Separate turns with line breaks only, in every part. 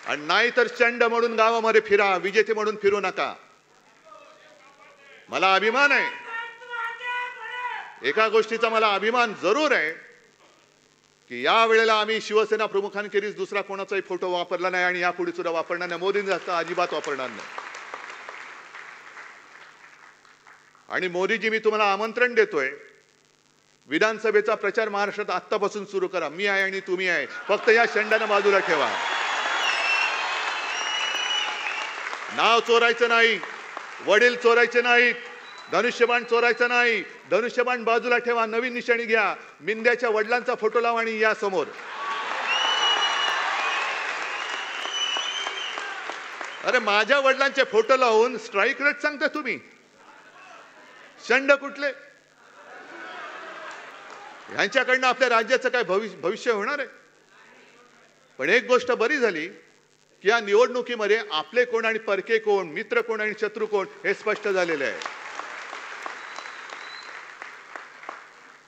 आणि नाही तर चंड म्हणून गावामध्ये फिरा, विजेते म्हणून फिरू नका. मला अभिमान आहे, एका गोष्टीचा मला अभिमान जरूर आहे की या वेळेला आम्ही शिवसेना प्रमुखांखेरीज दुसरा कोणाचाही फोटो वापरला नाही आणि यापुढे सुद्धा वापरणार नाही. मोदींचा अजिबात वापरणार नाही. आणि मोदीजी, मी तुम्हाला आमंत्रण देतोय, विधानसभेचा प्रचार महाराष्ट्रात आत्तापासून सुरू करा. मी आहे आणि तुम्ही आहे, फक्त या शेंडानं बाजूला ठेवा. नाव चोरायचं नाही, वडील चोरायचे नाहीत, धनुष्यबाण चोरायचं नाही. धनुष्यबाण बाजूला ठेवा, नवीन निशाणी घ्या, मिंद्याच्या वडिलांचा फोटो लावा आणि या समोर. अरे माझ्या वडिलांचे फोटो लावून स्ट्राईक रेट सांगता तुम्ही? शंड कुठले? ह्यांच्याकडनं आपल्या राज्याचं काय भविष्य होणार आहे? पण एक गोष्ट बरी झाली की या निवडणुकीमध्ये आपले कोण आणि परके कोण, मित्र कोण आणि शत्रू कोण हे स्पष्ट झालेले आहे.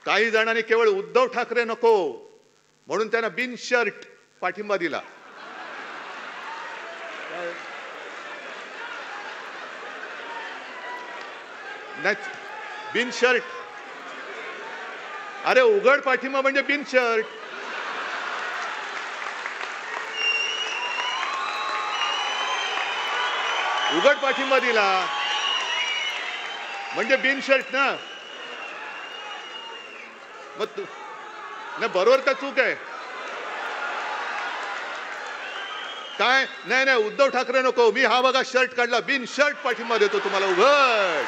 काही जणांनी केवळ उद्धव ठाकरे नको म्हणून त्यांना बिन शर्ट पाठिंबा दिला. बिन शर्ट, अरे उघड पाठिंबा म्हणजे बिन शर्ट. उघड पाठिंबा दिला म्हणजे बिन शर्ट ना. मग बरोबर का चूक आहे? काय नाही नाही, उद्धव ठाकरे नको, मी हा बघा शर्ट काढला, बिन शर्ट पाठिंबा देतो तुम्हाला उघड.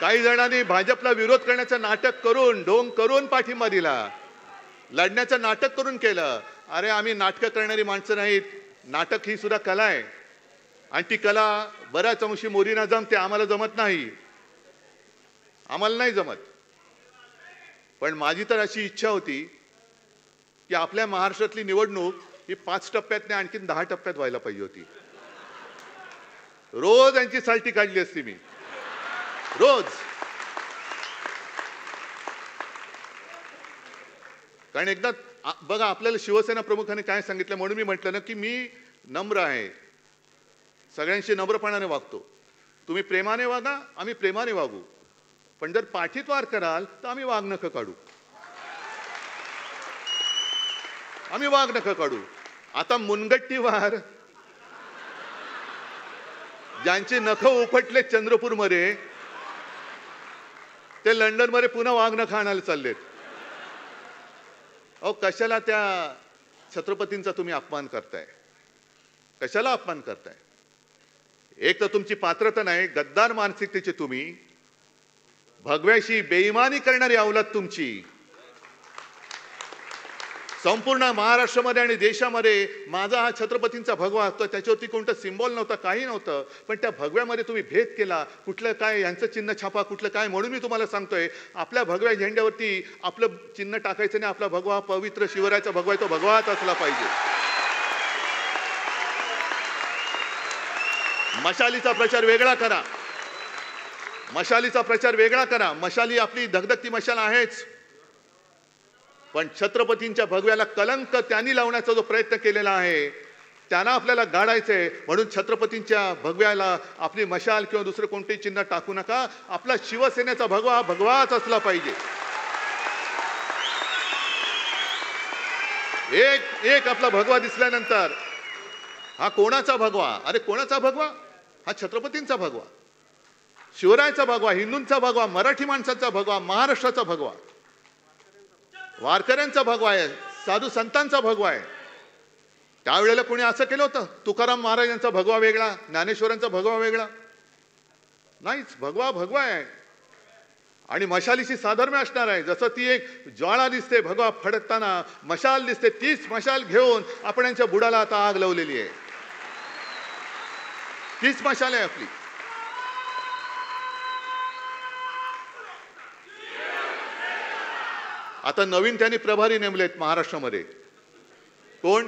काही जणांनी भाजपला विरोध करण्याचं नाटक करून, ढोंग करून पाठिंबा दिला, लढण्याचं नाटक करून केलं. अरे आम्ही नाटकं करणारी माणसं नाहीत. नाटक ही सुद्धा कला आहे आणि ती कला बऱ्याच अंशी मोदींना जमते, आम्हाला जमत नाही, आम्हाला नाही जमत. पण माझी तर अशी इच्छा होती की आपल्या महाराष्ट्रातली निवडणूक ही 5 टप्प्यात नाही, आणखीन 10 टप्प्यात व्हायला पाहिजे होती. रोज यांची साल्टी काढली असती मी, रोज. कारण एकदा बघा, आपल्याला शिवसेना प्रमुखांनी काय सांगितलं, म्हणून मी म्हटलं ना की मी नम्र आहे, सगळ्यांशी नम्रपणाने वागतो. तुम्ही प्रेमाने वागा, आम्ही प्रेमाने वागू. पण जर पाठीत वार कराल तर आम्ही वाघ नख काढू, आम्ही वाघ नख काढू. आता मुनगट्टी वार, ज्यांचे नख उपटले चंद्रपूरमध्ये, ते लंडनमध्ये पुन्हा वाघ नख आणायला चाललेत. अहो कशाला त्या छत्रपतींचा तुम्ही अपमान करताय? कशाला अपमान करताय? एक तर तुमची पात्रता नाही, गद्दार मानसिकतेचे तुम्ही, भगव्याशी बेईमानी करणारी अवलाद तुमची. संपूर्ण महाराष्ट्रामध्ये आणि देशामध्ये माझा हा छत्रपतींचा भगवा असतो, त्याच्यावरती कोणतं सिम्बॉल नव्हतं, काही नव्हतं. पण त्या भगव्यामध्ये तुम्ही भेद केला, कुठलं काय यांचं चिन्ह छापा, कुठलं काय. म्हणून मी तुम्हाला सांगतोय, आपल्या भगव्या झेंड्यावरती आपलं चिन्ह टाकायचं नाही. आपला भगवा पवित्र शिवरायाचा भगवा आहे, तो भगवाच असला पाहिजे. मशालीचा प्रचार वेगळा करा, मशालीचा प्रचार वेगळा करा. मशाली आपली धगधगती मशाल आहेच, पण छत्रपतींच्या भगव्याला कलंक त्यांनी लावण्याचा जो प्रयत्न केलेला आहे, त्यांना आपल्याला गाडायचंय. म्हणून छत्रपतींच्या भगव्याला आपली मशाल किंवा दुसरं कोणतेही चिन्ह टाकू नका. आपला शिवसेनेचा भगवा भगवाच असला पाहिजे. एक आपला भगवा दिसल्यानंतर हा कोणाचा भगवा? अरे कोणाचा भगवा? हा छत्रपतींचा भगवा, शिवरायाचा भगवा, हिंदूंचा भगवा, मराठी माणसाचा भगवा, महाराष्ट्राचा भगवा, वारकऱ्यांचा भगवा आहे, साधू संतांचा भगवा आहे. त्यावेळेला कोणी असं केलं होतं? तुकाराम महाराजांचा भगवा वेगळा, ज्ञानेश्वरांचा भगवा वेगळा? नाहीच, भगवा भगवा आहे. आणि मशालीशी साधर्म्य असणार आहे. जसं ती एक ज्वाळा दिसते भगवा फडकताना, मशाल दिसते, तीच मशाल घेऊन आपण यांच्या बुडाला आता आग लावलेली आहे. तीच मशाल आहे आपली. आता नवीन त्यांनी प्रभारी नेमलेत महाराष्ट्रामध्ये. कोण?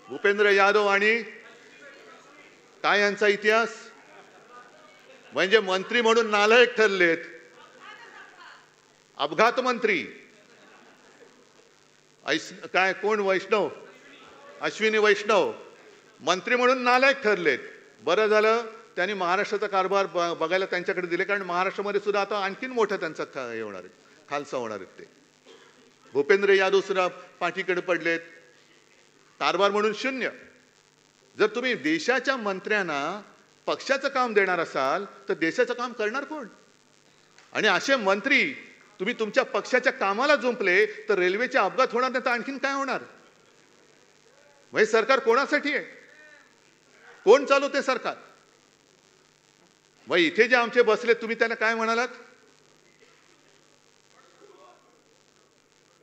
भूपेंद्र यादव. आणि काय यांचा इतिहास? म्हणजे मंत्री म्हणून नालायक ठरलेत, अपघात मंत्री. काय कोण वैष्णव, अश्विनी वैष्णव मंत्री म्हणून नालायक ठरलेत. बरं झालं त्यांनी महाराष्ट्राचा कारभार बघायला त्यांच्याकडे दिले, कारण महाराष्ट्रामध्ये सुद्धा आता आणखीन मोठं त्यांचा हे होणार आहे, खालसा होणार आहेत ते. भूपेंद्र यादव सुद्धा पाठीकडे पडलेत, कारभार म्हणून शून्य. जर तुम्ही देशाच्या मंत्र्यांना पक्षाचं काम देणार असाल तर देशाचं काम करणार कोण? आणि असे मंत्री तुम्ही तुमच्या पक्षाच्या कामाला जुंपले तर रेल्वेचे अपघात होणार नाही तर आणखीन काय होणार? म्हणजे सरकार कोणासाठी आहे? कोण चालवते सरकार? मग इथे जे आमचे बसले तुम्ही त्यांना काय म्हणालात?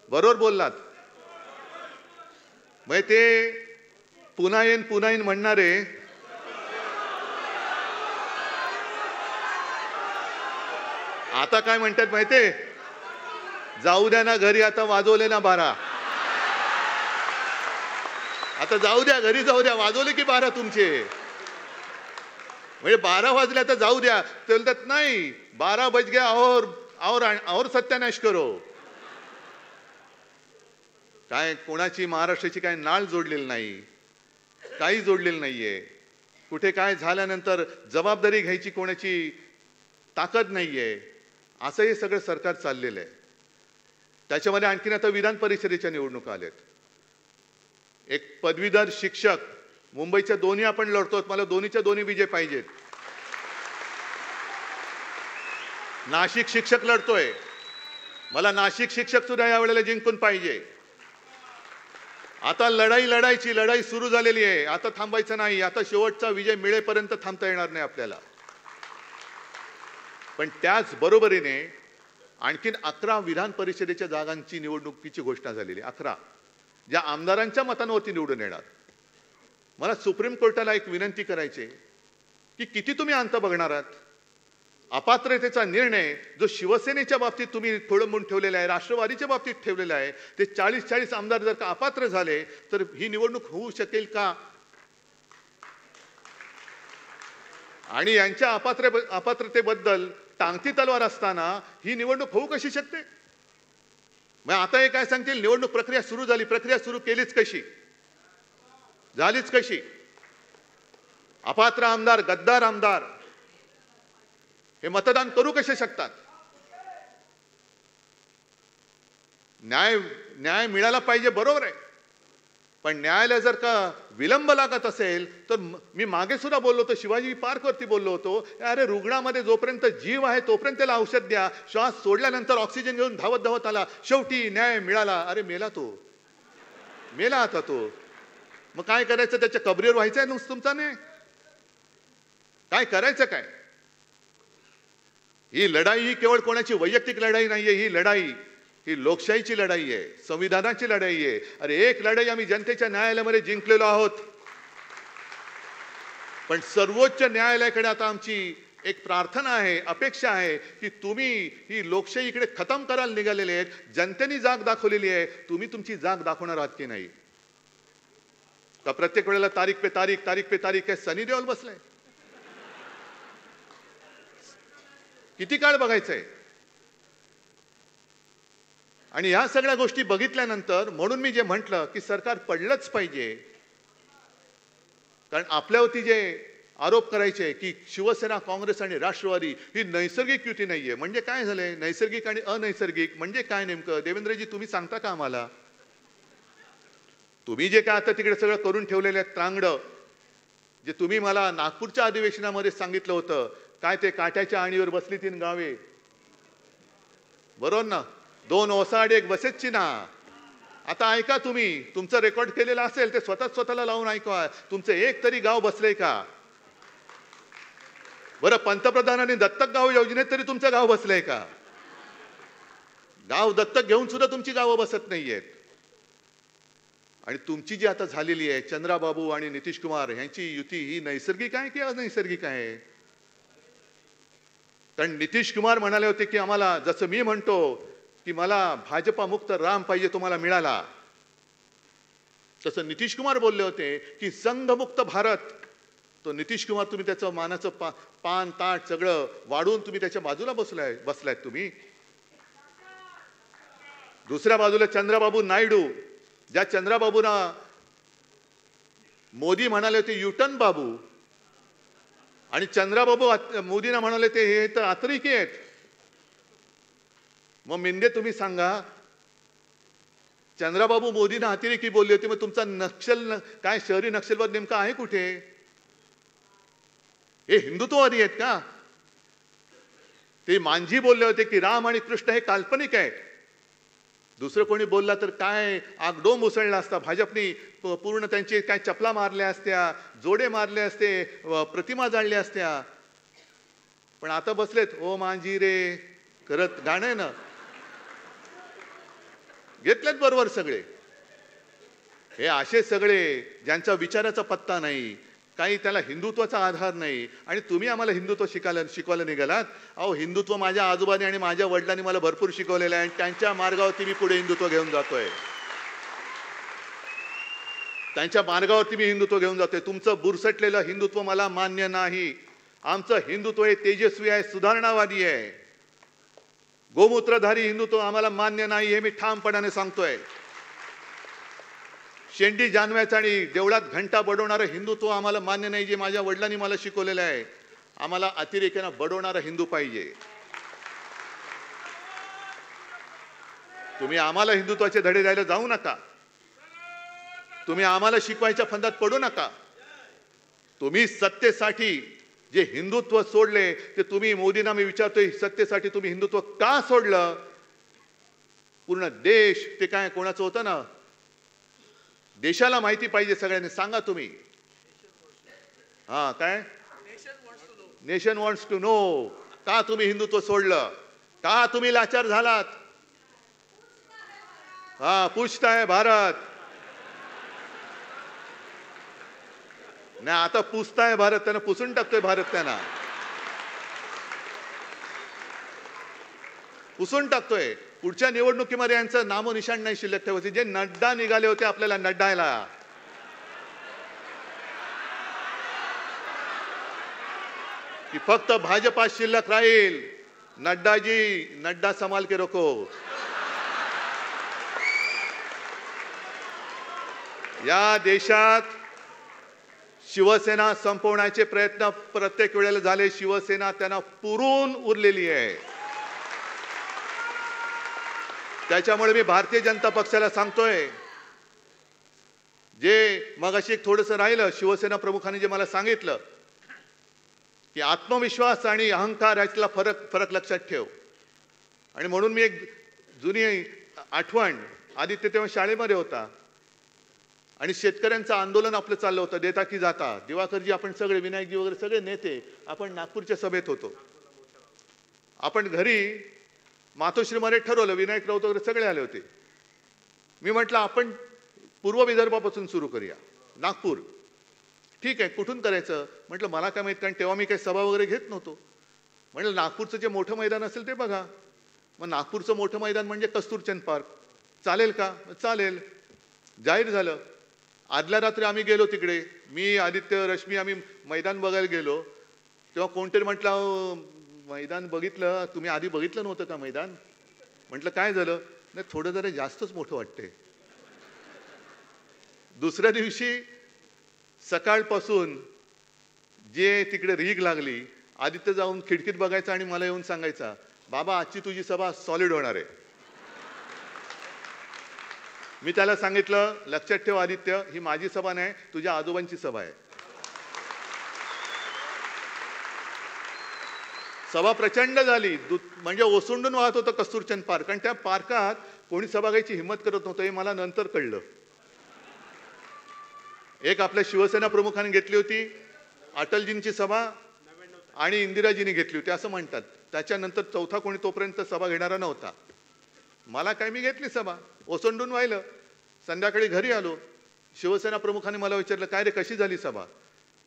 बरोबर बोललात. मग ते पुन्हा येईन म्हणणारे आता काय म्हणतात माहितीये? जाऊ द्या ना घरी, आता वाजवले ना 12. आता जाऊ द्या घरी, जाऊ द्या, वाजवले की 12 तुमचे. म्हणजे 12 वाजले आता जाऊ द्या. ते बोलतात नाही 12 बज गया और सत्यानाश करो. काय कोणाची महाराष्ट्राची काय नाळ जोडलेली नाही, काही जोडलेलं नाहीये. कुठे काय झाल्यानंतर जबाबदारी घ्यायची कोणाची ताकद नाहीये. असं हे सगळं सरकार चाललेलं आहे. त्याच्यामध्ये आणखीन आता विधान परिषदेच्या निवडणुका आल्यात. एक पदवीधर शिक्षक, मुंबईच्या दोन्ही आपण लढतो, मला दोन्हीच्या दोन्ही विजय पाहिजेत. नाशिक शिक्षक लढतोय, मला नाशिक शिक्षक सुद्धा यावेळेला जिंकून पाहिजे. आता लढाई सुरू झालेली आहे. आता थांबायचं नाही. आता शेवटचा विजय मिळेपर्यंत थांबता येणार नाही आपल्याला. पण त्याच बरोबरीने आणखीन 11 विधान परिषदेच्या जागांची निवडणुकीची घोषणा झालेली. 11 ज्या आमदारांच्या मतांवरती निवडून येणार. मला सुप्रीम कोर्टाला एक विनंती करायची की किती तुम्ही अंत बघणार आहात? अपात्रतेचा निर्णय जो शिवसेनेच्या बाबतीत तुम्ही खोळंबून ठेवलेला आहे, राष्ट्रवादीच्या बाबतीत ठेवलेला आहे, ते 40 आमदार जर का अपात्र झाले तर ही निवडणूक होऊ शकेल का? आणि यांच्या अपात्रतेबद्दल टांगती तलवार असताना ही निवडणूक होऊ कशी शकते? मग आता हे काय सांगतील, निवडणूक प्रक्रिया सुरू झाली. प्रक्रिया सुरू केलीच कशी? झालीच कशी? अपात्र आमदार, गद्दार आमदार हे मतदान करू कसे शकतात? न्याय मिळाला पाहिजे, बरोबर आहे. पण न्यायालय जर का विलंब लागत असेल तर मी मागे सुद्धा बोललो होतो, शिवाजी पार्कवरती बोललो होतो, अरे रुग्णामध्ये जोपर्यंत जीव आहे तोपर्यंत त्याला औषध द्या. श्वास सोडल्यानंतर ऑक्सिजन घेऊन धावत आला, शेवटी न्याय मिळाला. अरे मेला तो, मेला आता तो. मग काय करायचं? त्याच्या कबरीवर व्हायचंय नुसतं तुमचा नाही? काय करायचं काय? ही लढाई ही केवळ कोणाची वैयक्तिक लढाई नाहीये. ही लढाई ही लोकशाहीची लढाई आहे, संविधानाची लढाई आहे. अरे एक लढाई आम्ही जनतेच्या न्यायालयामध्ये जिंकलेलो आहोत. पण सर्वोच्च न्यायालयाकडे आता आमची एक प्रार्थना आहे, अपेक्षा आहे की तुम्ही ही लोकशाही इकडे खतम करायला निघालेले आहेत. जनतेने जाग दाखवलेली आहे, तुम्ही तुमची जाग दाखवणार आहात की नाही? का प्रत्येक वेळेला तारीख पे तारीख काय सनी देओल बसलाय? किती काळ बघायचंय? आणि ह्या सगळ्या गोष्टी बघितल्यानंतर म्हणून मी जे म्हटलं की सरकार पडलंच पाहिजे. कारण आपल्यावरती जे आरोप करायचे की शिवसेना, काँग्रेस आणि राष्ट्रवादी ही नैसर्गिक युती नाहीये. म्हणजे काय झालंय? नैसर्गिक आणि अनैसर्गिक म्हणजे काय नेमकं? देवेंद्रजी तुम्ही सांगता का आम्हाला? तुम्ही जे काय आता तिकडे सगळं करून ठेवलेलं आहे त्रांगडं, जे तुम्ही मला नागपूरच्या अधिवेशनामध्ये सांगितलं होतं, काय ते काट्याच्या आणीवर बसली 3 गावे, बरोबर ना? 2 ओसाड 1 बसेसची ना. आता ऐका, तुम्ही तुमचं रेकॉर्ड केलेलं असेल ते स्वतःला लावून ऐका. तुमचं एक तरी गाव बसलंय का? बरं, पंतप्रधानांनी दत्तक गाव योजनेत तरी तुमचं गाव बसलंय का? गाव दत्तक घेऊन सुद्धा तुमची गावं बसत नाहीयेत. आणि तुमची जी आता झालेली आहे चंद्राबाबू आणि नितीश कुमार यांची युती ही नैसर्गिक आहे की अनैसर्गिक आहे? कारण नितीश कुमार म्हणाले होते की आम्हाला, जसं मी म्हणतो की मला भाजपा मुक्त राम पाहिजे, तुम्हाला मिळाला. तसं नितीश कुमार बोलले होते की संघमुक्त भारत. तो नितीश कुमार तुम्ही त्याचं मानाचं पान ताट सगळं वाढून तुम्ही त्याच्या बाजूला बसलायत तुम्ही. दुसऱ्या बाजूला चंद्रबाबू नायडू ज्या चंद्राबाबूंना मोदी म्हणाले होते युटर्न बाबू, आणि चंद्राबाबू मोदींना म्हणाले ते हे तर अतिरेकी आहेत. मग मिंदे तुम्ही सांगा, चंद्राबाबू मोदींना अतिरेकी बोलले होते, मग तुमचा नक्षल काय शहरी नक्षलवाद नेमका आहे कुठे? हे हिंदुत्ववादी आहेत का? ते मांझी बोलले होते की राम आणि कृष्ण हे काल्पनिक आहेत. दुसरं कोणी बोलला तर काय आगडोंब उसळला असता. भाजपनी पूर्ण त्यांचे काय चपला मारल्या असत्या, जोडे मारले असते, प्रतिमा जाळल्या असत्या. पण आता बसलेत ओ मांझी रे करत गाणं आहे ना, घेतलेत बरोबर सगळे. हे असे सगळे ज्यांचा विचाराचा पत्ता नाही, काही त्याला हिंदुत्वाचा आधार नाही, आणि तुम्ही आम्हाला हिंदुत्व शिकवायला निघालात. अहो, हिंदुत्व माझ्या आजोबांनी आणि माझ्या वडिलांनी मला भरपूर शिकवलेलं आहे, आणि त्यांच्या मार्गावरती मी पुढे हिंदुत्व घेऊन जातोय. त्यांच्या मार्गावरती मी हिंदुत्व घेऊन जातोय. तुमचं बुरसटलेलं हिंदुत्व मला मान्य नाही. आमचं हिंदुत्व हे तेजस्वी आहे, सुधारणावादी आहे. गोमूत्रधारी हिंदुत्व आम्हाला मान्य नाही, हे मी ठामपणाने सांगतोय. शेंडी जानव्याचं आणि देवळात घंटा बडवणारं हिंदुत्व आम्हाला मान्य नाही, जे माझ्या वडिलांनी मला शिकवलेलं आहे. आम्हाला अतिरेक्यानं बडवणारा हिंदू पाहिजे. तुम्ही आम्हाला हिंदुत्वाचे धडे द्यायला जाऊ नका. तुम्ही आम्हाला शिकवायच्या फंदात पडू नका. तुम्ही सत्तेसाठी जे हिंदुत्व सोडले ते तुम्ही, मोदींना मी विचारतोय, सत्तेसाठी तुम्ही हिंदुत्व का सोडलं? पूर्ण देश ते काय कोणाचं होतं ना, देशाला माहिती पाहिजे. सगळ्यांनी सांगा तुम्ही. काय नेशन वॉन्ट्स टू नो. का तुम्ही हिंदुत्व सोडलं? का तुम्ही लाचार झालात? पूछता है भारत. नाही, आता पुसताय भारत, त्यांना पुसून टाकतोय भारत, त्यांना पुसून टाकतोय. पुढच्या निवडणुकीमध्ये यांचं नामोनिशाण नाही शिल्लक ठेवायचे. जे नड्डा निघाले होते आपल्याला नड्डायला, की फक्त भाजपा शिल्लक राहील. नड्डाजी, नड्डा संभाल के रखो. या देशात शिवसेना संपवण्याचे प्रयत्न प्रत्येक वेळेला झाले. शिवसेना त्यांना पुरून उरलेली आहे. त्याच्यामुळे मी भारतीय जनता पक्षाला सांगतोय, जे मगाशी एक थोडंसं राहिलं, शिवसेना प्रमुखांनी जे मला सांगितलं की आत्मविश्वास आणि अहंकार यातला फरक लक्षात ठेव. आणि म्हणून मी एक जुनी आठवण, आदित्य तेव्हा शाळेमध्ये होता आणि शेतकऱ्यांचं आंदोलन आपलं चाललं होतं, देता की जाता. दिवाकरजी, आपण सगळे, विनायकजी वगैरे सगळे नेते, आपण नागपूरच्या सभेत होतो. आपण घरी मातोश्रीमध्ये ठरवलं, विनायक राऊत वगैरे सगळे आले होते. मी म्हटलं आपण पूर्व विदर्भापासून सुरू करूया, नागपूर. ठीक आहे, कुठून करायचं? म्हटलं मला काय माहित, कारण तेव्हा मी काही सभा वगैरे घेत नव्हतो. म्हटलं नागपूरचं जे मोठं मैदान असेल ते बघा. मग नागपूरचं मोठं मैदान म्हणजे कस्तुरचंद पार्क. चालेल का? चालेल. जाहीर झालं. आदल्या रात्री आम्ही गेलो तिकडे, मी, आदित्य, रश्मी, आम्ही मैदान बघायला गेलो. तेव्हा कोणतरी म्हटलं, मैदान बघितलं तुम्ही? आधी बघितलं नव्हतं का मैदान? म्हटलं काय झालं? नाही, थोडं जरा जास्तच मोठं वाटतंय. दुसऱ्या दिवशी सकाळपासून जे तिकडे रीग लागली, आदित्य जाऊन खिडकीत बघायचा आणि मला येऊन सांगायचा, बाबा आजची तुझी सभा सॉलिड होणार आहे. मी त्याला सांगितलं, लक्षात ठेव आदित्य, ही माझी सभा नाही, तुझ्या आजोबांची सभा आहे. सभा प्रचंड झाली, म्हणजे ओसंडून वाहत होतं कस्तुरचंद पार्क. आणि त्या पार्कात कोणी सभा घ्यायची हिंमत करत नव्हतं, हे मला नंतर कळलं. एक आपल्या शिवसेना प्रमुखांनी घेतली होती, अटलजींची सभा, आणि इंदिराजींनी घेतली होती असं म्हणतात. त्याच्यानंतर चौथा कोणी तोपर्यंत सभा घेणारा नव्हता. मला काय, मी घेतली सभा, ओसंडून व्हायलं. संध्याकाळी घरी आलो, शिवसेना प्रमुखांनी मला विचारलं, काय रे कशी झाली सभा?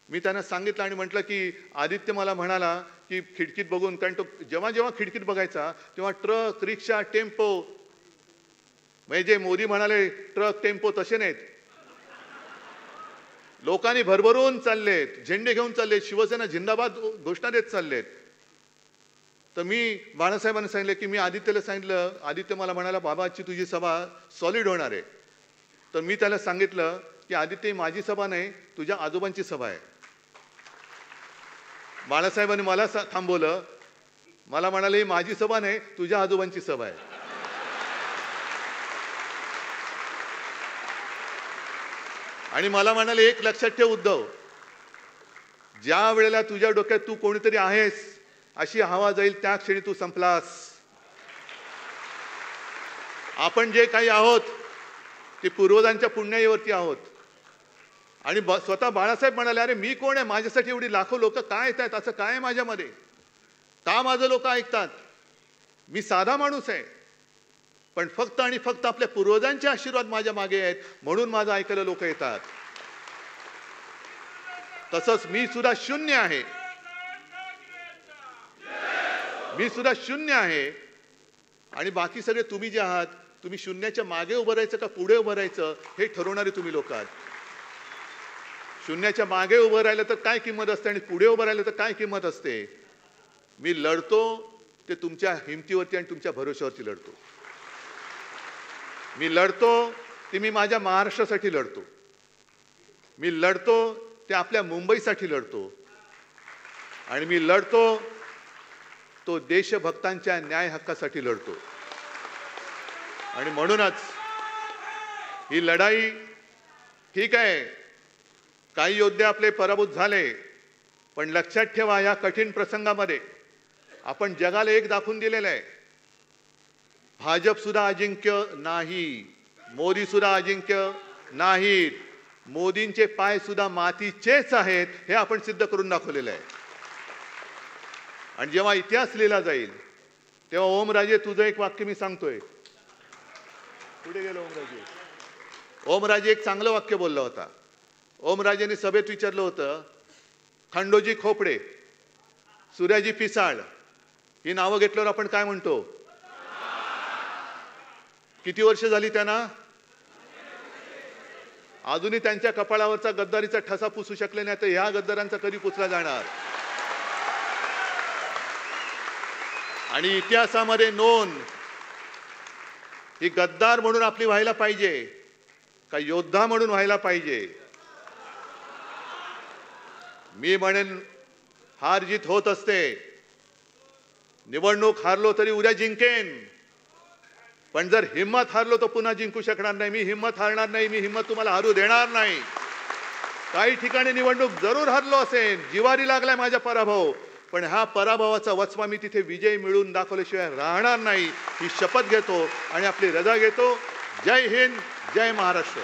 मी त्यांना सांगितलं आणि म्हटलं की आदित्य मला म्हणाला की खिडकीत बघून, कारण तो जेव्हा जेव्हा खिडकीत बघायचा तेव्हा ट्रक, रिक्षा, टेम्पो, म्हणजे जे मोदी म्हणाले ट्रक टेम्पो तसे नाहीत, लोकांनी भरभरून चाललेत, झेंडे घेऊन चाललेत, शिवसेना जिंदाबाद घोषणा देत चाललेत. तर मी बाळासाहेबांना सांगितलं की मी आदित्यला सांगितलं, आदित्य मला म्हणाला, बाबाची तुझी सभा सॉलिड होणार आहे. तर मी त्याला सांगितलं की आदित्य माझी सभा नाही, तुझ्या आजोबांची सभा आहे. बाळासाहेबांनी मला थांबवलं. मला म्हणाले, माझी सभा नाही, तुझ्या आजोबांची सभा आहे. आणि मला म्हणाले, एक लक्षात ठेव उद्धव, ज्या वेळेला तुझ्या डोक्यात तू कोणीतरी आहेस अशी हवा जाईल, त्या क्षणी तू संपलास. आपण जे काही आहोत ते पूर्वजांच्या पुण्याईवरती आहोत. आणि स्वतः बाळासाहेब म्हणाले, अरे मी कोण आहे, माझ्यासाठी एवढी लाखो लोक काय येत आहेत, असं काय आहे माझ्यामध्ये, का माझं लोक ऐकतात, मी साधा माणूस आहे, पण फक्त आणि फक्त आपल्या पूर्वजांचे आशीर्वाद माझ्या मागे आहेत, म्हणून माझं ऐकायला लोक येतात. तसंच मी सुद्धा शून्य आहे, मी सुद्धा शून्य आहे. आणि बाकी सगळे तुम्ही जे आहात, तुम्ही शून्याच्या मागे उभं राहायचं का पुढे उभं राहायचं हे ठरवणारे तुम्ही लोक आहात. शून्याच्या मागे उभं राहिलं तर काय किंमत असते आणि पुढे उभं राहिलं तर काय किंमत असते. मी लढतो ते तुमच्या हिमतीवरती आणि तुमच्या भरोश्यावरती लढतो. मी लढतो ते मी माझ्या महाराष्ट्रासाठी लढतो. मी लढतो ते आपल्या मुंबईसाठी लढतो. आणि मी लढतो तो देशभक्तांच्या न्याय हक्कासाठी लढतो. आणि म्हणूनच ही लढाई, ठीक आहे, काही योद्धे आपले पराभूत झाले, पण लक्षात ठेवा या कठीण प्रसंगामध्ये आपण जगाला एक दाखवून दिलेलं आहे, भाजप सुद्धा अजिंक्य नाही, मोदी सुद्धा अजिंक्य नाहीत, मोदींचे पाय सुद्धा मातीचेच आहेत, हे आपण सिद्ध करून दाखवलेलं आहे. आणि जेव्हा इतिहास लिहिला जाईल तेव्हा ओमराजे तुझं एक वाक्य मी सांगतोय. कुठे गेलो ओमराजे? ओमराजे एक चांगलं वाक्य बोलला होता. ओमराजेने सभेत विचारलं होतं, खंडोजी खोपडे, सूर्याजी पिसाळ ही नावं घेतल्यावर आपण काय म्हणतो? किती वर्ष झाली त्यांना? अजूनही त्यांच्या कपाळावरचा गद्दारीचा ठसा पुसू शकले नाही, तर ह्या गद्दारांचा कधी पुसला जाणार? आणि इतिहासामध्ये नोंद ही गद्दार म्हणून आपली व्हायला पाहिजे का योद्धा म्हणून व्हायला पाहिजे? मी म्हणेन हार जीत होत असते, निवडणूक हारलो तरी उद्या जिंकेन, पण जर हिम्मत हारलो तर पुन्हा जिंकू शकणार नाही. मी हिम्मत हारणार नाही, मी हिम्मत तुम्हाला हारू देणार नाही. काही ठिकाणी निवडणूक जरूर हरलो असेल, जिवारी लागलाय माझा पराभव, पण हा पराभवाचा वचपा मी तिथे विजय मिळवून दाखवल्याशिवाय राहणार नाही, ही शपथ घेतो आणि आपली रजा घेतो. जय हिंद, जय महाराष्ट्र.